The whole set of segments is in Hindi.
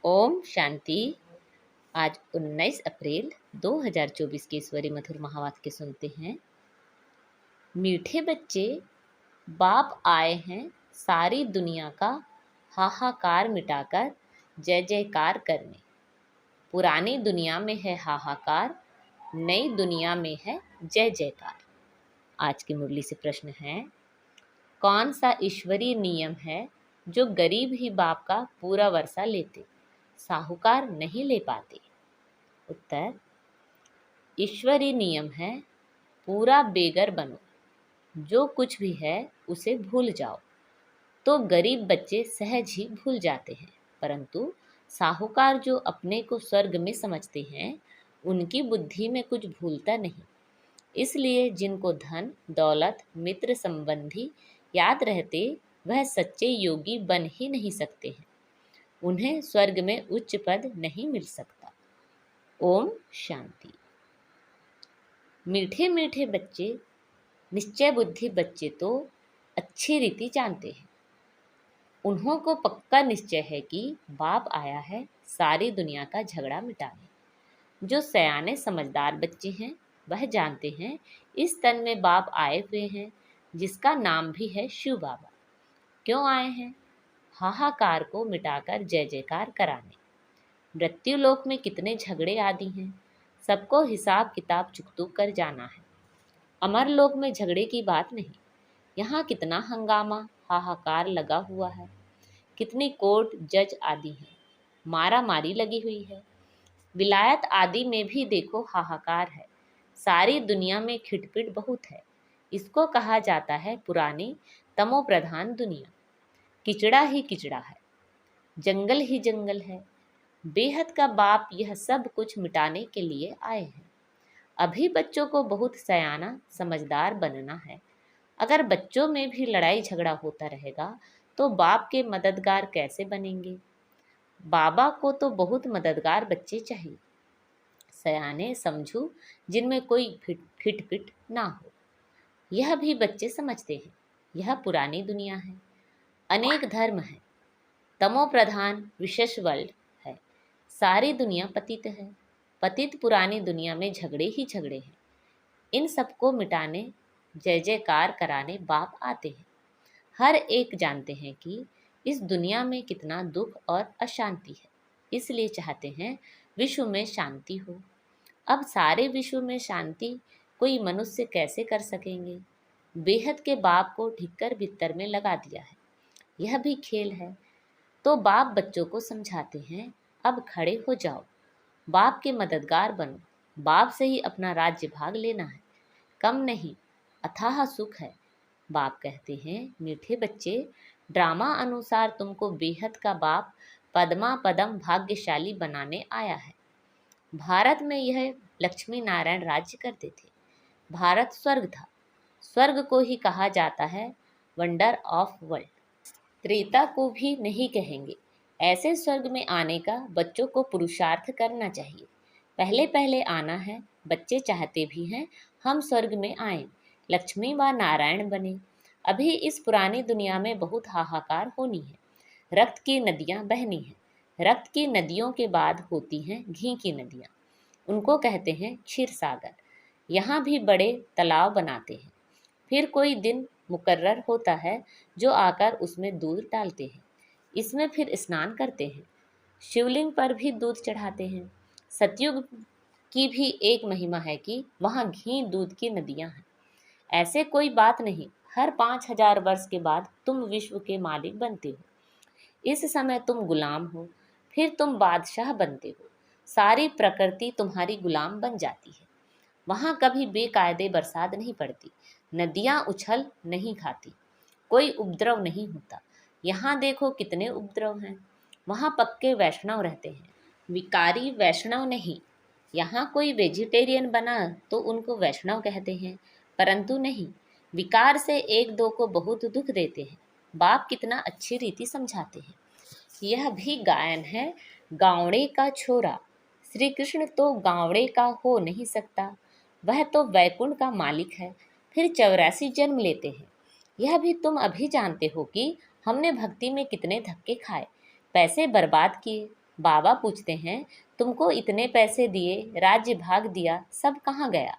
ओम शांति। आज 19 अप्रैल 2024 के ईश्वरी मधुर महावाक्य सुनते हैं। मीठे बच्चे, बाप आए हैं सारी दुनिया का हाहाकार मिटाकर जय जयकार करने। पुरानी दुनिया में है हाहाकार, नई दुनिया में है जय जयकार। आज की मुरली से प्रश्न है, कौन सा ईश्वरीय नियम है जो गरीब ही बाप का पूरा वर्षा लेते, साहूकार नहीं ले पाते? उत्तर, ईश्वरीय नियम है पूरा बेगर बनो, जो कुछ भी है उसे भूल जाओ। तो गरीब बच्चे सहज ही भूल जाते हैं, परंतु साहूकार जो अपने को स्वर्ग में समझते हैं, उनकी बुद्धि में कुछ भूलता नहीं। इसलिए जिनको धन दौलत मित्र संबंधी याद रहते, वह सच्चे योगी बन ही नहीं सकते हैं। उन्हें स्वर्ग में उच्च पद नहीं मिल सकता। ओम शांति। मीठे मीठे बच्चे, निश्चय बुद्धि बच्चे तो अच्छी रीति जानते हैं। उन्हों को पक्का निश्चय है कि बाप आया है सारी दुनिया का झगड़ा मिटाने। जो सयाने समझदार बच्चे हैं, वह जानते हैं इस तन में बाप आए हुए हैं, जिसका नाम भी है शिव बाबा। क्यों आए हैं? हाहाकार को मिटाकर जय जयकार कराने। मृत्यु लोक में कितने झगड़े आदि हैं, सबको हिसाब किताब चुकतू कर जाना है। अमर लोक में झगड़े की बात नहीं। यहाँ कितना हंगामा हाहाकार लगा हुआ है, कितनी कोर्ट जज आदि हैं, मारा मारी लगी हुई है। विलायत आदि में भी देखो हाहाकार है। सारी दुनिया में खिटपिट बहुत है। इसको कहा जाता है पुरानी तमो प्रधान दुनिया। किचड़ा ही किचड़ा है, जंगल ही जंगल है। बेहद का बाप यह सब कुछ मिटाने के लिए आए हैं। अभी बच्चों को बहुत सयाना समझदार बनना है। अगर बच्चों में भी लड़ाई झगड़ा होता रहेगा तो बाप के मददगार कैसे बनेंगे? बाबा को तो बहुत मददगार बच्चे चाहिए, सयाने समझू, जिनमें कोई खिटपिट ना हो। यह भी बच्चे समझते हैं, यह पुरानी दुनिया है, अनेक धर्म है, तमो प्रधान विशेष वर्ल्ड है। सारी दुनिया पतित है। पतित पुरानी दुनिया में झगड़े ही झगड़े हैं। इन सबको मिटाने जय जयकार कराने बाप आते हैं। हर एक जानते हैं कि इस दुनिया में कितना दुख और अशांति है, इसलिए चाहते हैं विश्व में शांति हो। अब सारे विश्व में शांति कोई मनुष्य कैसे कर सकेंगे? बेहद के बाप को ढिक्कर भीतर में लगा दिया है। यह भी खेल है। तो बाप बच्चों को समझाते हैं, अब खड़े हो जाओ, बाप के मददगार बनो। बाप से ही अपना राज्य भाग लेना है, कम नहीं, अथाह सुख है। बाप कहते हैं, मीठे बच्चे, ड्रामा अनुसार तुमको बेहद का बाप पद्मा पदम भाग्यशाली बनाने आया है। भारत में यह लक्ष्मी नारायण राज्य करते थे। भारत स्वर्ग था। स्वर्ग को ही कहा जाता है वंडर ऑफ वर्ल्ड। त्रेता को भी नहीं कहेंगे। ऐसे स्वर्ग में आने का बच्चों को पुरुषार्थ करना चाहिए। पहले पहले आना है। बच्चे चाहते भी हैं हम स्वर्ग में आएं, लक्ष्मी व नारायण बने। अभी इस पुरानी दुनिया में बहुत हाहाकार होनी है। रक्त की नदियां बहनी हैं। रक्त की नदियों के बाद होती हैं घी की नदियां, उनको कहते हैं क्षीर सागर। यहाँ भी बड़े तालाब बनाते हैं। फिर कोई दिन मुकर्रर होता है जो आकर उसमें दूध डालते हैं। इसमें फिर स्नान करते हैं। शिवलिंग पर भी दूध चढ़ाते हैं। सतयुग की भी एक महिमा है कि वहाँ घी दूध की नदियाँ हैं। ऐसे कोई बात नहीं। हर 5000 वर्ष के बाद तुम विश्व के मालिक बनते हो। इस समय तुम गुलाम हो, फिर तुम बादशाह बनते हो। सारी प्रकृति तुम्हारी गुलाम बन जाती है। वहाँ कभी बेकायदे बरसात नहीं पड़ती, नदियाँ उछल नहीं खाती, कोई उपद्रव नहीं होता। यहाँ देखो कितने उपद्रव हैं। वहाँ पक्के वैष्णव रहते हैं, विकारी वैष्णव नहीं। यहाँ कोई वेजिटेरियन बना तो उनको वैष्णव कहते हैं, परंतु नहीं, विकार से एक दो को बहुत दुख देते हैं। बाप कितना अच्छी रीति समझाते हैं। यह भी गायन है, गावड़े का छोरा। श्री कृष्ण तो गावड़े का हो नहीं सकता, वह तो वैकुंठ का मालिक है। फिर 84 जन्म लेते हैं। यह भी तुम अभी जानते हो कि हमने भक्ति में कितने धक्के खाए, पैसे बर्बाद किए। बाबा पूछते हैं, तुमको इतने पैसे दिए, राज्य भाग दिया, सब कहाँ गया?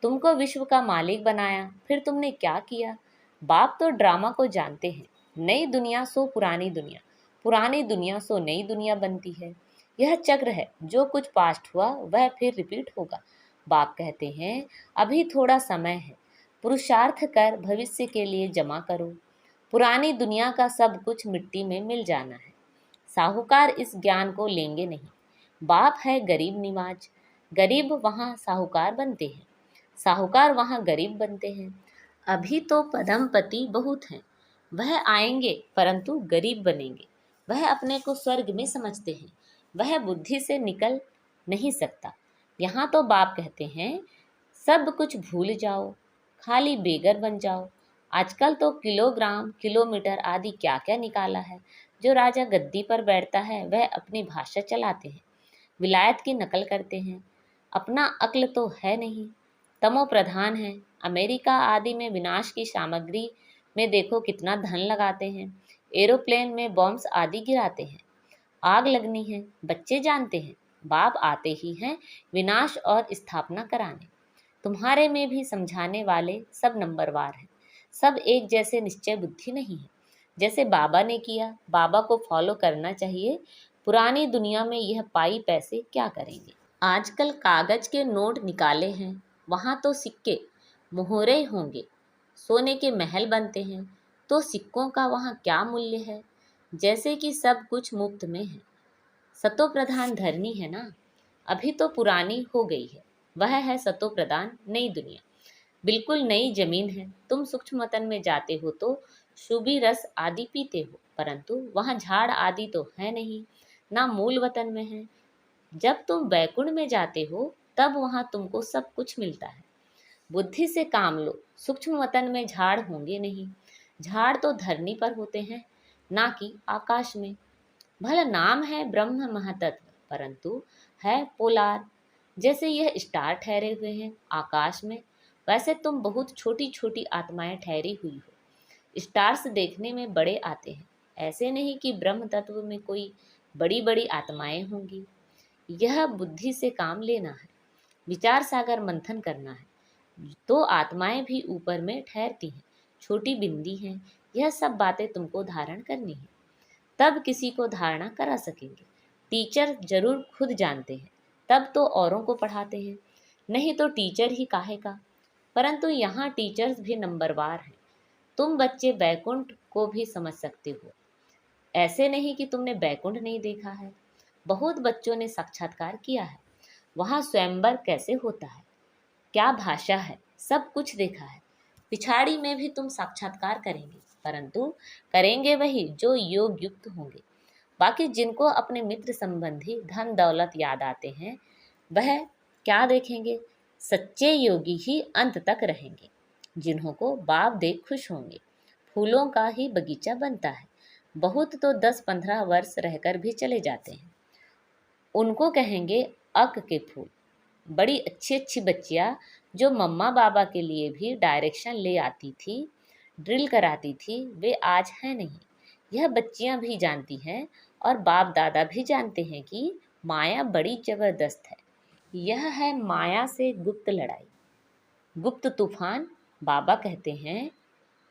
तुमको विश्व का मालिक बनाया, फिर तुमने क्या किया? बाप तो ड्रामा को जानते हैं। नई दुनिया सो पुरानी दुनिया, पुरानी दुनिया सो नई दुनिया बनती है। यह चक्र है, जो कुछ पास्ट हुआ वह फिर रिपीट होगा। बाप कहते हैं, अभी थोड़ा समय है, पुरुषार्थ कर भविष्य के लिए जमा करो। पुरानी दुनिया का सब कुछ मिट्टी में मिल जाना है। साहूकार इस ज्ञान को लेंगे नहीं। बाप है गरीब निवाज, गरीब वहाँ साहूकार बनते हैं, साहूकार वहाँ गरीब बनते हैं। अभी तो पदमपति बहुत हैं, वह आएंगे परंतु गरीब बनेंगे। वह अपने को स्वर्ग में समझते हैं, वह बुद्धि से निकल नहीं सकता। यहाँ तो बाप कहते हैं, सब कुछ भूल जाओ, खाली बेगर बन जाओ। आजकल तो किलोग्राम किलोमीटर आदि क्या क्या निकाला है। जो राजा गद्दी पर बैठता है वह अपनी भाषा चलाते हैं, विलायत की नकल करते हैं, अपना अक्ल तो है नहीं, तमो प्रधान है। अमेरिका आदि में विनाश की सामग्री में देखो कितना धन लगाते हैं, एरोप्लेन में बॉम्ब्स आदि गिराते हैं, आग लगनी है। बच्चे जानते हैं, बाप आते ही हैं विनाश और स्थापना कराने। तुम्हारे में भी समझाने वाले सब नंबरवार हैं, सब एक जैसे निश्चय बुद्धि नहीं है। जैसे बाबा ने किया, बाबा को फॉलो करना चाहिए। पुरानी दुनिया में यह पाई पैसे क्या करेंगे? आजकल कागज के नोट निकाले हैं, वहाँ तो सिक्के मोहरे होंगे, सोने के महल बनते हैं, तो सिक्कों का वहाँ क्या मूल्य है? जैसे कि सब कुछ मुफ्त में है। सतो प्रधान धरनी है ना, अभी तो पुरानी हो गई है। वह है सतो प्रधान नई दुनिया, बिल्कुल नई जमीन है। तुम सूक्ष्म वतन में जाते हो तो शुभी रस आदि पीते हो, परंतु वहाँ झाड़ आदि तो है नहीं, ना मूल वतन में है। जब तुम बैकुंठ में जाते हो तब वहाँ तुमको सब कुछ मिलता है। बुद्धि से काम लो, सूक्ष्म वतन में झाड़ होंगे नहीं। झाड़ तो धरनी पर होते हैं, ना कि आकाश में। भला नाम है ब्रह्म महातत्व, परंतु है पोलार। जैसे यह स्टार ठहरे हुए हैं आकाश में, वैसे तुम बहुत छोटी छोटी आत्माएं ठहरी हुई हो। स्टार्स देखने में बड़े आते हैं, ऐसे नहीं कि ब्रह्म तत्व में कोई बड़ी बड़ी आत्माएं होंगी। यह बुद्धि से काम लेना है, विचार सागर मंथन करना है। तो आत्माएं भी ऊपर में ठहरती हैं, छोटी बिंदी हैं। यह सब बातें तुमको धारण करनी है, तब किसी को धारणा करा सकेंगे। टीचर जरूर खुद जानते हैं, तब तो औरों को पढ़ाते हैं, नहीं तो टीचर ही काहे का। परंतु यहाँ टीचर्स भी नंबरवार हैं। तुम बच्चे बैकुंठ को भी समझ सकते हो, ऐसे नहीं कि तुमने बैकुंठ नहीं देखा है। बहुत बच्चों ने साक्षात्कार किया है, वहाँ स्वयंवर कैसे होता है, क्या भाषा है, सब कुछ देखा है। पिछाड़ी में भी तुम साक्षात्कार करेंगे, परंतु करेंगे वही जो योग युक्त होंगे। बाकी जिनको अपने मित्र संबंधी धन दौलत याद आते हैं, वह क्या देखेंगे? सच्चे योगी ही अंत तक रहेंगे, जिन्हों को बाप देख खुश होंगे। फूलों का ही बगीचा बनता है, बहुत तो 10-15 वर्ष रहकर भी चले जाते हैं। उनको कहेंगे अक के फूल। बड़ी अच्छी अच्छी बच्चियाँ जो मम्मा बाबा के लिए भी डायरेक्शन ले आती थी, ड्रिल कराती थी, वे आज हैं नहीं। यह बच्चियाँ भी जानती हैं और बाप दादा भी जानते हैं कि माया बड़ी जबरदस्त है। यह है माया से गुप्त लड़ाई, गुप्त तूफान। बाबा कहते हैं,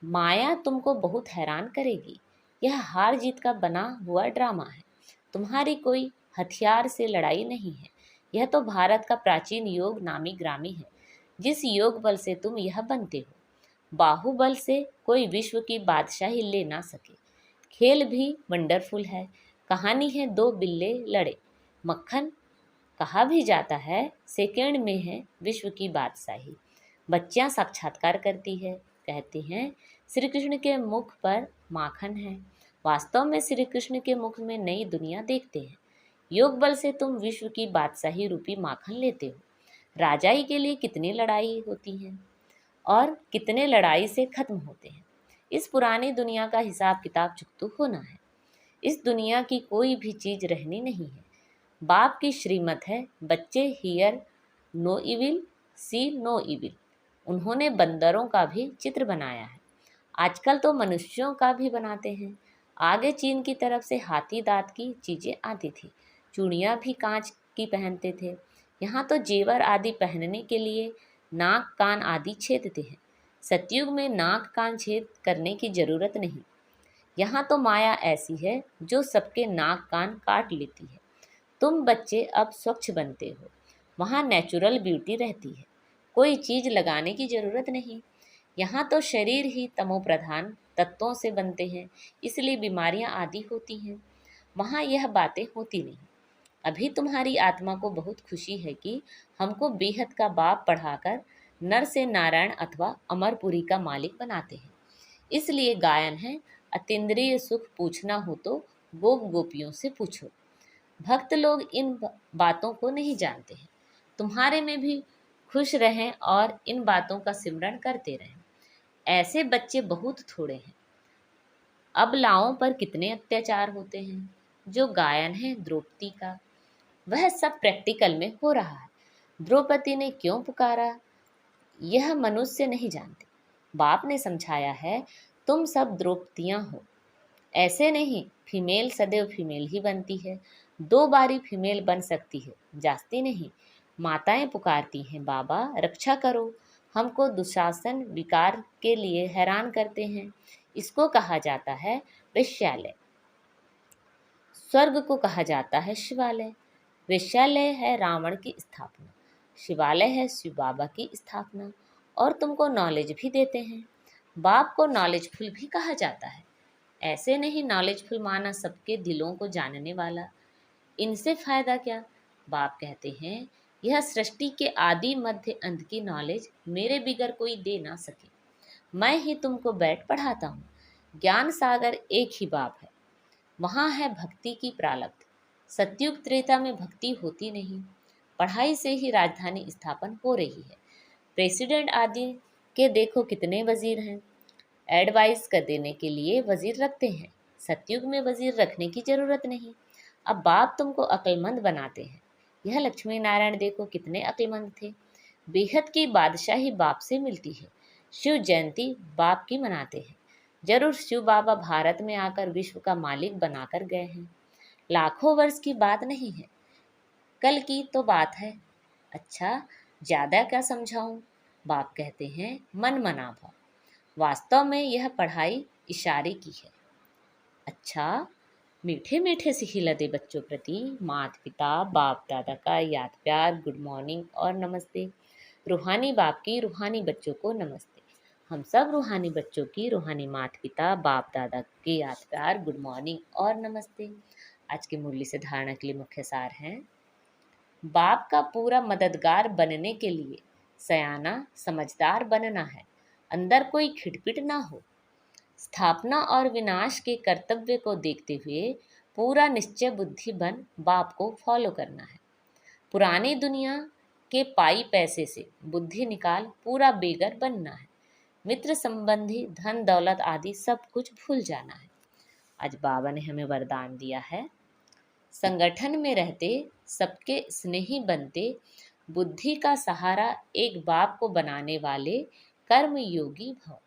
माया तुमको बहुत हैरान करेगी। यह हार जीत का बना हुआ ड्रामा है, तुम्हारी कोई हथियार से लड़ाई नहीं है। यह तो भारत का प्राचीन योग नामी ग्रामी है, जिस योग बल से तुम यह बनते हो। बाहुबल से कोई विश्व की बादशाही ले ना सके। खेल भी वंडरफुल है। कहानी है दो बिल्ले लड़े, मक्खन कहा भी जाता है सेकंड में है विश्व की बादशाही। बच्चियां साक्षात्कार करती है, कहती हैं श्री कृष्ण के मुख पर माखन है। वास्तव में श्री कृष्ण के मुख में नई दुनिया देखते हैं। योग बल से तुम विश्व की बादशाही रूपी माखन लेते हो। राजाई के लिए कितनी लड़ाई होती है और कितने लड़ाई से खत्म होते हैं। इस पुरानी दुनिया का हिसाब किताब चुकता होना है। इस दुनिया की कोई भी चीज़ रहनी नहीं है। बाप की श्रीमत है, बच्चे hear no evil see no evil. उन्होंने बंदरों का भी चित्र बनाया है, आजकल तो मनुष्यों का भी बनाते हैं। आगे चीन की तरफ से हाथी दांत की चीज़ें आती थी, चूड़ियाँ भी कांच की पहनते थे। यहाँ तो जेवर आदि पहनने के लिए नाक कान आदि छेदते हैं। सतयुग में नाक कान छेद करने की जरूरत नहीं। यहाँ तो माया ऐसी है जो सबके नाक कान काट लेती है। तुम बच्चे अब स्वच्छ बनते हो। वहाँ नेचुरल ब्यूटी रहती है, कोई चीज़ लगाने की जरूरत नहीं। यहाँ तो शरीर ही तमो प्रधान तत्वों से बनते हैं, इसलिए बीमारियाँ आदि होती हैं। वहाँ यह बातें होती नहीं। अभी तुम्हारी आत्मा को बहुत खुशी है कि हमको बेहद का बाप पढ़ाकर नर से नारायण अथवा अमरपुरी का मालिक बनाते हैं। इसलिए गायन है, अतीन्द्रिय सुख पूछना हो तो गोप गोपियों से पूछो। भक्त लोग इन बातों को नहीं जानते हैं। तुम्हारे में भी खुश रहें और इन बातों का सिमरण करते रहें। ऐसे बच्चे बहुत थोड़े हैं। अबलाओं पर कितने अत्याचार होते हैं। जो गायन है द्रौपदी का, वह सब प्रैक्टिकल में हो रहा है। द्रौपदी ने क्यों पुकारा, यह मनुष्य नहीं जानते। बाप ने समझाया है, तुम सब द्रौपदियाँ हो। ऐसे नहीं, फीमेल सदैव फीमेल ही बनती है। 2 बारी फीमेल बन सकती है, जास्ती नहीं। माताएं पुकारती हैं, बाबा रक्षा करो, हमको दुशासन विकार के लिए हैरान करते हैं। इसको कहा जाता है वेश्यालय। स्वर्ग को कहा जाता है शिवालय। वेश्यालय है रावण की स्थापना, शिवालय है शिव बाबा की स्थापना। और तुमको नॉलेज भी देते हैं। बाप को नॉलेजफुल भी कहा जाता है। ऐसे नहीं नॉलेजफुल माना सबके दिलों को जानने वाला। इनसे फायदा क्या। बाप कहते हैं, यह सृष्टि के आदि मध्य अंत की नॉलेज मेरे बिगर कोई दे ना सके। मैं ही तुमको बैठ पढ़ाता हूँ। ज्ञान सागर एक ही बाप है। वहाँ है भक्ति की प्रारब्ध। सतयुग त्रेता में भक्ति होती नहीं। पढ़ाई से ही राजधानी स्थापन हो रही है। प्रेसिडेंट आदि के देखो कितने वजीर हैं। एडवाइस कर देने के लिए वजीर रखते हैं। सतयुग में वजीर रखने की जरूरत नहीं। अब बाप तुमको अक्लमंद बनाते हैं। यह लक्ष्मी नारायण देखो कितने अक्लमंद थे। बेहद की बादशाही बाप से मिलती है। शिव जयंती बाप की मनाते हैं। जरूर शिव बाबा भारत में आकर विश्व का मालिक बनाकर गए हैं। लाखों वर्ष की बात नहीं है, कल की तो बात है। अच्छा, ज़्यादा क्या समझाऊं। बाप कहते हैं, मन मना भाव। वास्तव में यह पढ़ाई इशारे की है। अच्छा, मीठे मीठे से खिलते बच्चों प्रति माता पिता बाप दादा का याद प्यार, गुड मॉर्निंग और नमस्ते। रूहानी बाप की रूहानी बच्चों को नमस्ते। हम सब रूहानी बच्चों की रूहानी माता पिता बाप दादा के याद प्यार, गुड मॉर्निंग और नमस्ते। आज की मुरली से धारणा के लिए मुख्य सार हैं, बाप का पूरा मददगार बनने के लिए सयाना समझदार बनना है। अंदर कोई खिटपिट ना हो। स्थापना और विनाश के कर्तव्य को देखते हुए पूरा निश्चय बुद्धि बन बाप को फॉलो करना है। पुरानी दुनिया के पाई पैसे से बुद्धि निकाल पूरा बेगर बनना है। मित्र संबंधी धन दौलत आदि सब कुछ भूल जाना है। आज बाबा ने हमें वरदान दिया है, संगठन में रहते सबके स्नेही बनते, बुद्धि का सहारा एक बाप को बनाने वाले कर्म योगी भव।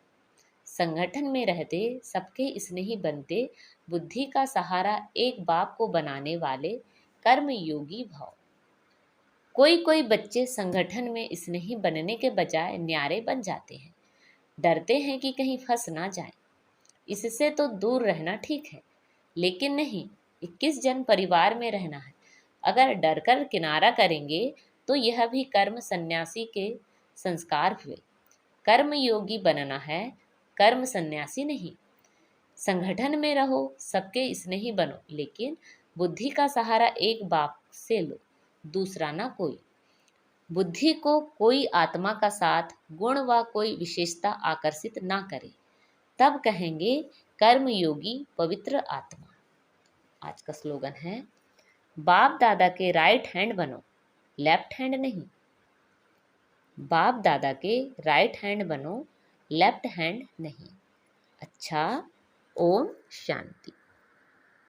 संगठन में रहते सबके स्नेही बनते, बुद्धि का सहारा एक बाप को बनाने वाले कर्म योगी भव। कोई कोई बच्चे संगठन में स्नेही बनने के बजाय न्यारे बन जाते हैं। डरते हैं कि कहीं फंस ना जाए। इससे तो दूर रहना ठीक है, लेकिन नहीं, 21 जन परिवार में रहना है। अगर डरकर किनारा करेंगे तो यह भी कर्म सन्यासी के संस्कार हुए। कर्म योगी बनना है, कर्म सन्यासी नहीं। संगठन में रहो, सबके स्नेही बनो, लेकिन बुद्धि का सहारा एक बाप से लो, दूसरा ना कोई। बुद्धि को कोई आत्मा का साथ गुण व कोई विशेषता आकर्षित ना करे, तब कहेंगे कर्म योगी पवित्र आत्मा। आज का स्लोगन है, बाप दादा के राइट हैंड बनो, लेफ्ट हैंड नहीं। बाप दादा के राइट हैंड बनो, लेफ्ट हैंड नहीं। अच्छा, ओम शांति।